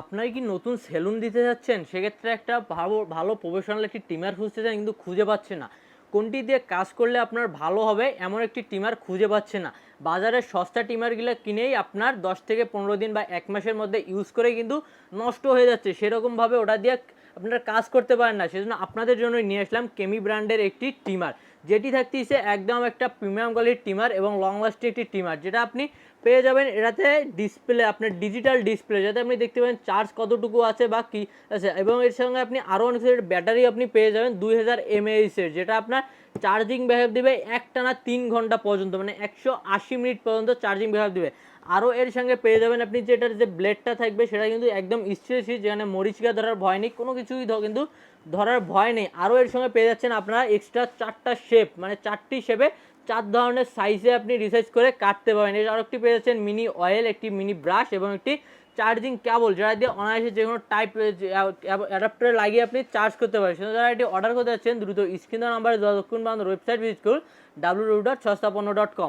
আপনারা কি নতুন সেলুন দিতে যাচ্ছেন? সেক্ষেত্রে একটা ভালো ভালো প্রফেশনাল একটি ট্রিমার খুঁজতেছেন কিন্তু খুঁজে পাচ্ছেন না। কোনটি দিয়ে কাজ করলে আপনার ভালো হবে এমন একটি ট্রিমার খুঁজে পাচ্ছেন না। বাজারে সস্তা ট্রিমারগুলা কিনেই আপনার ১০ থেকে ১৫ দিন বা ১ মাসের মধ্যে ইউজ করেই কিন্তু নষ্ট হয়ে যাচ্ছে। সেরকমভাবে ওটা দিয়ে আপনারা কাজ করতে পারেন না। সেজন্য আপনাদের জন্যই নিয়ে আসলাম কেমি ব্র্যান্ডের একটি ট্রিমার। যেটি থাকতেছে একদম একটা প্রিমিয়াম কোয়ালিটির ট্রিমার এবং লং লাস্টিং একটি ট্রিমার, যেটা আপনি পেয়ে যাবেন এটাতে ডিসপ্লে, আপনার ডিজিটাল ডিসপ্লে, যাতে আপনি দেখতে পাবেন চার্জ কতটুকু আছে বা কী আছে, এবং এর সঙ্গে আপনি আরও অনেক ব্যাটারি আপনি পেয়ে যাবেন 2000 mAh-এর, যেটা আপনার চার্জিং ব্যাকআপ দিবে একটানা 3 ঘন্টা পর্যন্ত, মানে 180 মিনিট পর্যন্ত চার্জিং ব্যাকআপ দিবে। আরও এর সঙ্গে পেয়ে যাবেন আপনি যেটার যে ব্লেডটা থাকবে সেটা কিন্তু একদম স্টিল, যেখানে মরিচিকা ধরার ভয় নেই, কোনো কিছুই কিন্তু ধরার ভয় নেই। আরও এর সঙ্গে পেয়ে যাচ্ছেন আপনারা এক্সট্রা 4টা শেপ, মানে 4টি শেপে 4 ধরনের সাইজে আপনি রিসাইজ করে কাটতে পারেন। এর আরেকটি পেয়ে যাচ্ছেন মিনি অয়েল, একটি মিনি ব্রাশ এবং একটি চার্জিং কেবল, যেটা দিয়ে অনায়াসে যে কোনো টাইপ অ্যাডাপ্টারে লাগিয়ে আপনি চার্জ করতে পারেন। সেজন্য যারা এটি অর্ডার করতে যাচ্ছেন দ্রুত স্ক্রিন নাম্বারে যোগাযোগ করুন বা আমাদের ওয়েবসাইট ভিজিট করুন www.sastapanno.com।